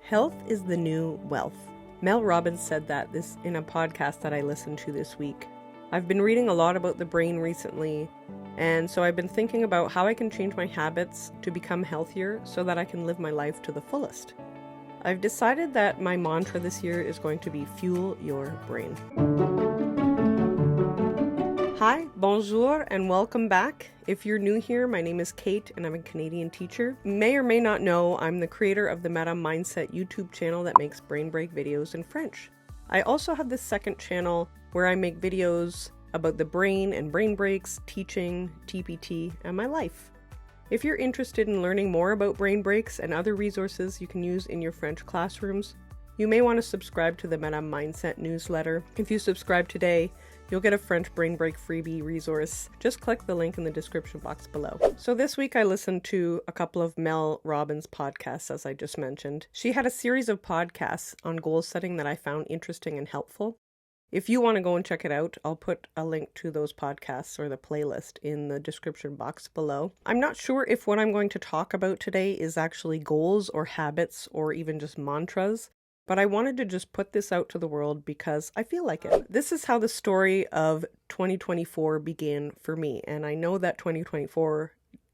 Health is the new wealth. Mel Robbins said that in a podcast that I listened to this week. I've been reading a lot about the brain recently, and so I've been thinking about how I can change my habits to become healthier so that I can live my life to the fullest. I've decided that my mantra this year is going to be fuel your brain. Hi, bonjour, and welcome back. If you're new here, my name is Kate, and I'm a Canadian teacher. You may or may not know I'm the creator of the Meta Mindset YouTube channel that makes brain break videos in French. I also have this second channel where I make videos about the brain and brain breaks, teaching, TPT, and my life. If you're interested in learning more about brain breaks and other resources you can use in your French classrooms, you may want to subscribe to the Meta Mindset newsletter. If you subscribe today, you'll get a French brain break freebie resource. Just click the link in the description box below. So this week I listened to a couple of Mel Robbins podcasts, as I just mentioned. She had a series of podcasts on goal setting that I found interesting and helpful. If you want to go and check it out, I'll put a link to those podcasts or the playlist in the description box below. I'm not sure if what I'm going to talk about today is actually goals or habits or even just mantras, but I wanted to just put this out to the world because I feel like it. This is how the story of 2024 began for me, and I know that 2024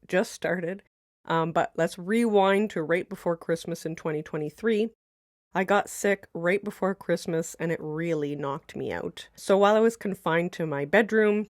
just started, but let's rewind to right before Christmas in 2023. I got sick right before Christmas and it really knocked me out. So while I was confined to my bedroom,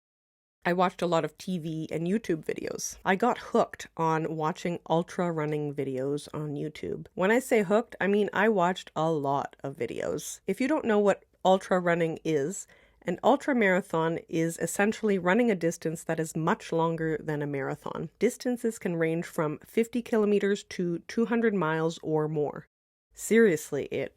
I watched a lot of TV and YouTube videos. I got hooked on watching ultra running videos on YouTube. When I say hooked, I mean I watched a lot of videos. If you don't know what ultra running is, an ultra marathon is essentially running a distance that is much longer than a marathon. Distances can range from 50 kilometers to 200 miles or more. Seriously, it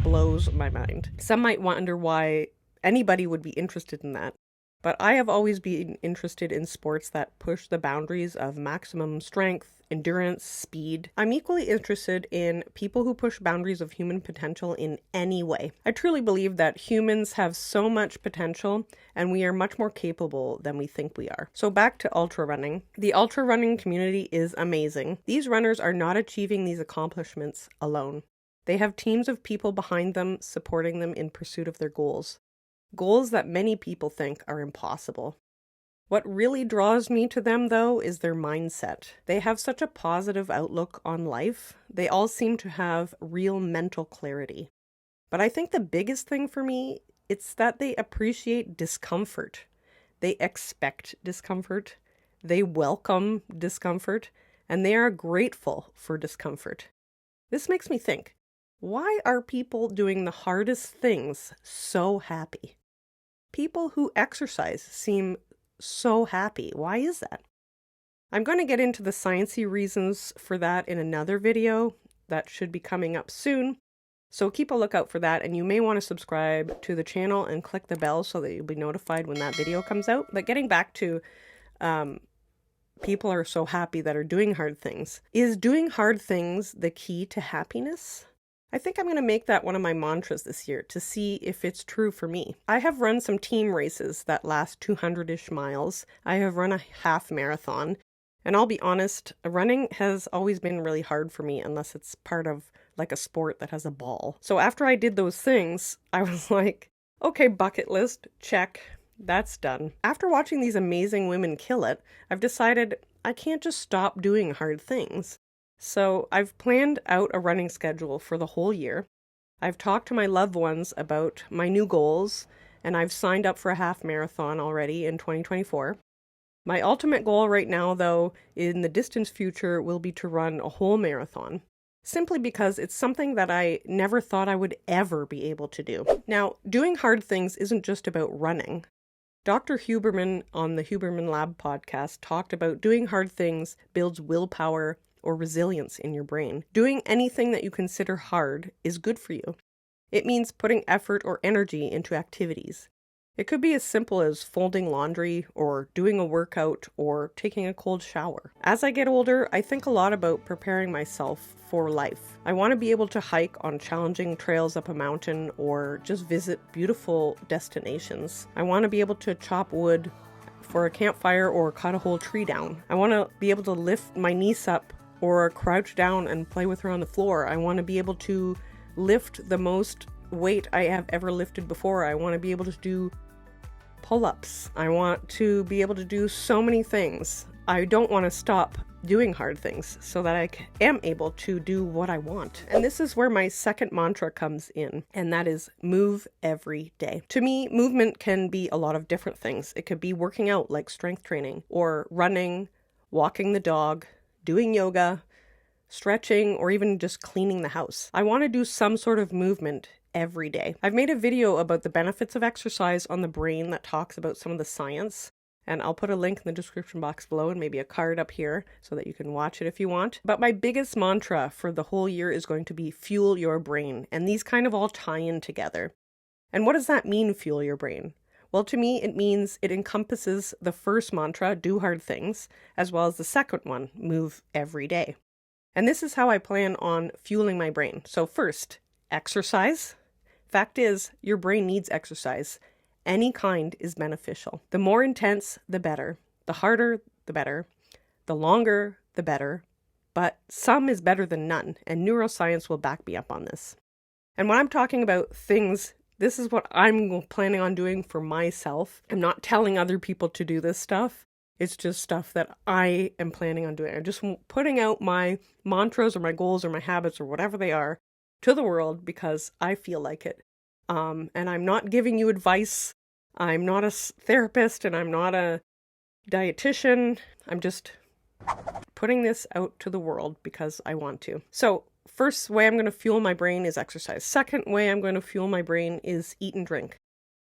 blows my mind. Some might wonder why anybody would be interested in that, but I have always been interested in sports that push the boundaries of maximum strength, endurance, speed. I'm equally interested in people who push boundaries of human potential in any way. I truly believe that humans have so much potential and we are much more capable than we think we are. So back to ultra running. The ultra running community is amazing. These runners are not achieving these accomplishments alone. They have teams of people behind them supporting them in pursuit of their goals. Goals that many people think are impossible. What really draws me to them, though, is their mindset. They have such a positive outlook on life. They all seem to have real mental clarity. But I think the biggest thing for me, it's that they appreciate discomfort. They expect discomfort. They welcome discomfort. And they are grateful for discomfort. This makes me think, why are people doing the hardest things so happy? People who exercise seem so happy. Why is that? I'm going to get into the sciencey reasons for that in another video that should be coming up soon. So keep a lookout for that, and you may want to subscribe to the channel and click the bell so that you'll be notified when that video comes out. But getting back to people are so happy that are doing hard things. Is doing hard things the key to happiness? I think I'm going to make that one of my mantras this year to see if it's true for me. I have run some team races that last 200-ish miles. I have run a half marathon. And I'll be honest, running has always been really hard for me unless it's part of like a sport that has a ball. So after I did those things, I was like, okay, bucket list, check, that's done. After watching these amazing women kill it, I've decided I can't just stop doing hard things. So I've planned out a running schedule for the whole year. I've talked to my loved ones about my new goals, and I've signed up for a half marathon already in 2024. My ultimate goal right now, though, in the distant future will be to run a whole marathon, simply because it's something that I never thought I would ever be able to do. Now, doing hard things isn't just about running. Dr. Huberman on the Huberman Lab podcast talked about doing hard things builds willpower or resilience in your brain. Doing anything that you consider hard is good for you. It means putting effort or energy into activities. It could be as simple as folding laundry or doing a workout or taking a cold shower. As I get older, I think a lot about preparing myself for life. I want to be able to hike on challenging trails up a mountain or just visit beautiful destinations. I want to be able to chop wood for a campfire or cut a whole tree down. I want to be able to lift my niece up or crouch down and play with her on the floor. I want to be able to lift the most weight I have ever lifted before. I want to be able to do pull-ups. I want to be able to do so many things. I don't want to stop doing hard things so that I am able to do what I want. And this is where my second mantra comes in, and that is move every day. To me, movement can be a lot of different things. It could be working out like strength training, or running, walking the dog, doing yoga, stretching, or even just cleaning the house. I want to do some sort of movement every day. I've made a video about the benefits of exercise on the brain that talks about some of the science, and I'll put a link in the description box below and maybe a card up here so that you can watch it if you want. But my biggest mantra for the whole year is going to be fuel your brain, and these kind of all tie in together. And what does that mean, fuel your brain? Well, to me, it means it encompasses the first mantra, do hard things, as well as the second one, move every day. And this is how I plan on fueling my brain. So first, exercise. Fact is, your brain needs exercise. Any kind is beneficial. The more intense, the better. The harder, the better. The longer, the better. But some is better than none, and neuroscience will back me up on this. And when I'm talking about things, this is what I'm planning on doing for myself. I'm not telling other people to do this stuff. It's just stuff that I am planning on doing. I'm just putting out my mantras or my goals or my habits or whatever they are to the world because I feel like it. And I'm not giving you advice. I'm not a therapist and I'm not a dietitian. I'm just putting this out to the world because I want to. So first way I'm going to fuel my brain is exercise. Second way I'm going to fuel my brain is eat and drink.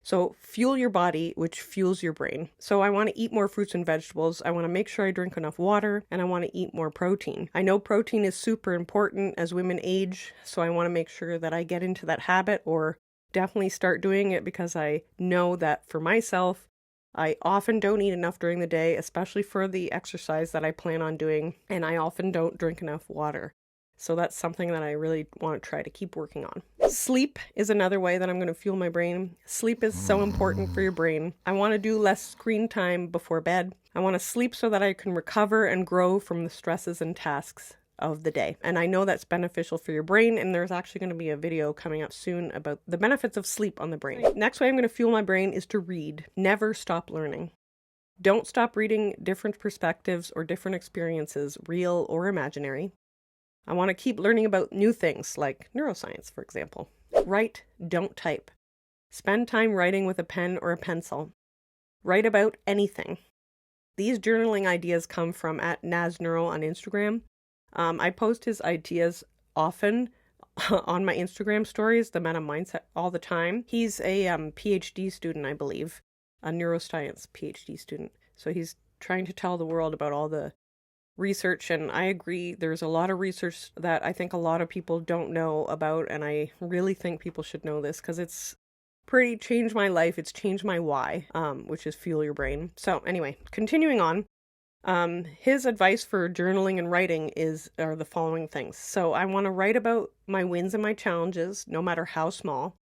So fuel your body, which fuels your brain. So I want to eat more fruits and vegetables. I want to make sure I drink enough water, and I want to eat more protein. I know protein is super important as women age, so I want to make sure that I get into that habit or definitely start doing it because I know that for myself, I often don't eat enough during the day, especially for the exercise that I plan on doing, and I often don't drink enough water. So that's something that I really want to try to keep working on. Sleep is another way that I'm going to fuel my brain. Sleep is so important for your brain. I want to do less screen time before bed. I want to sleep so that I can recover and grow from the stresses and tasks of the day. And I know that's beneficial for your brain, and there's actually going to be a video coming up soon about the benefits of sleep on the brain. Next way I'm going to fuel my brain is to read. Never stop learning. Don't stop reading different perspectives or different experiences, real or imaginary. I want to keep learning about new things like neuroscience, for example. Write, don't type. Spend time writing with a pen or a pencil. Write about anything. These journaling ideas come from @NazNeuro on Instagram. I post his ideas often on my Instagram stories, the Meta Mindset, all the time. He's a PhD student, I believe, a neuroscience PhD student. So he's trying to tell the world about all the research, and I agree there's a lot of research that I think a lot of people don't know about, and I really think people should know this because it's pretty changed my life. It's changed my why, which is fuel your brain. So anyway, continuing on, his advice for journaling and writing are the following things. So I want to write about my wins and my challenges, no matter how small.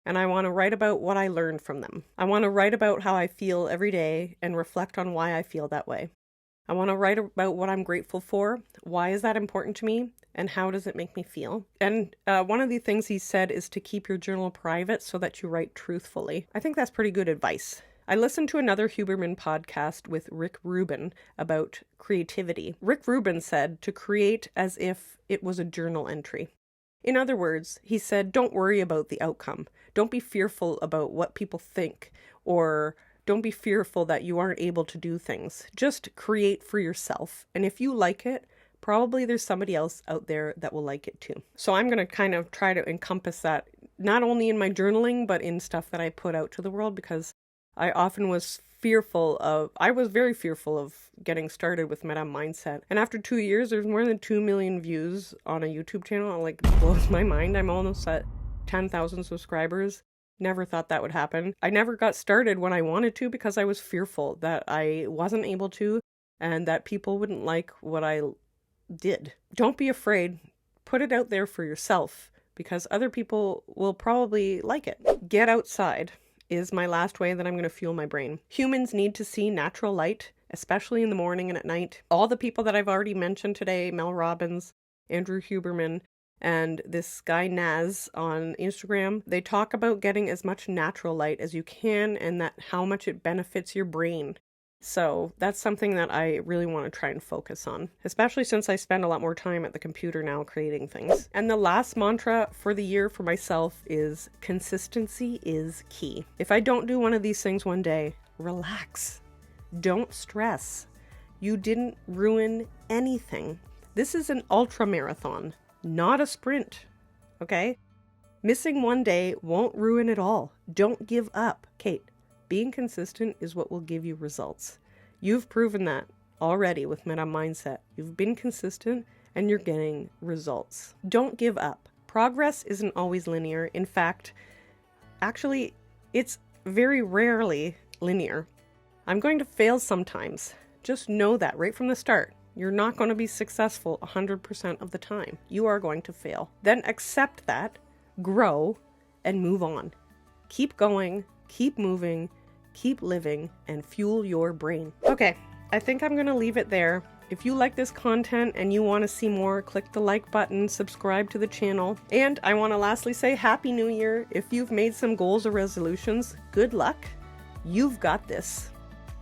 And I want to write about what I learned from them. I want to write about how I feel every day and reflect on why I feel that way. I want to write about what I'm grateful for, why is that important to me, and how does it make me feel. And one of the things he said is to keep your journal private so that you write truthfully. I think that's pretty good advice. I listened to another Huberman podcast with Rick Rubin about creativity. Rick Rubin said to create as if it was a journal entry. In other words, he said, don't worry about the outcome. Don't be fearful about what people think, or don't be fearful that you aren't able to do things. Just create for yourself. And if you like it, probably there's somebody else out there that will like it too. So I'm going to kind of try to encompass that, not only in my journaling, but in stuff that I put out to the world, because I often was very fearful of getting started with Meta Mindset. And after 2 years, there's more than 2 million views on a YouTube channel. It blows my mind. I'm almost at 10,000 subscribers. Never thought that would happen. I never got started when I wanted to because I was fearful that I wasn't able to and that people wouldn't like what I did. Don't be afraid. Put it out there for yourself because other people will probably like it. Get outside is my last way that I'm going to fuel my brain. Humans need to see natural light especially in the morning and at night. All the people that I've already mentioned today, Mel Robbins, Andrew Huberman, and this guy Naz on Instagram, they talk about getting as much natural light as you can and that how much it benefits your brain. So that's something that I really want to try and focus on, especially since I spend a lot more time at the computer now creating things. And the last mantra for the year for myself is consistency is key. If I don't do one of these things one day, relax. Don't stress. You didn't ruin anything. This is an ultra marathon, not a sprint, okay? Missing one day won't ruin it all. Don't give up. Kate, being consistent is what will give you results. You've proven that already with Meta Mindset. You've been consistent and you're getting results. Don't give up. Progress isn't always linear. In fact, actually, it's very rarely linear. I'm going to fail sometimes. Just know that right from the start. You're not going to be successful 100% of the time. You are going to fail. Then accept that, grow, and move on. Keep going, keep moving, keep living, and fuel your brain. Okay, I think I'm going to leave it there. If you like this content and you want to see more, click the like button, subscribe to the channel. And I want to lastly say Happy New Year. If you've made some goals or resolutions, good luck. You've got this.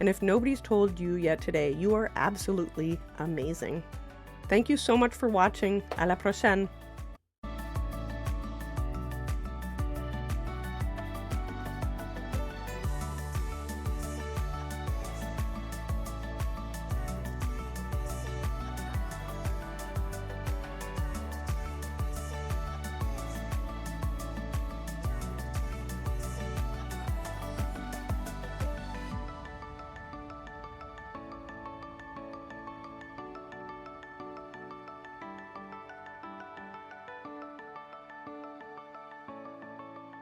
And if nobody's told you yet today, you are absolutely amazing. Thank you so much for watching. À la prochaine.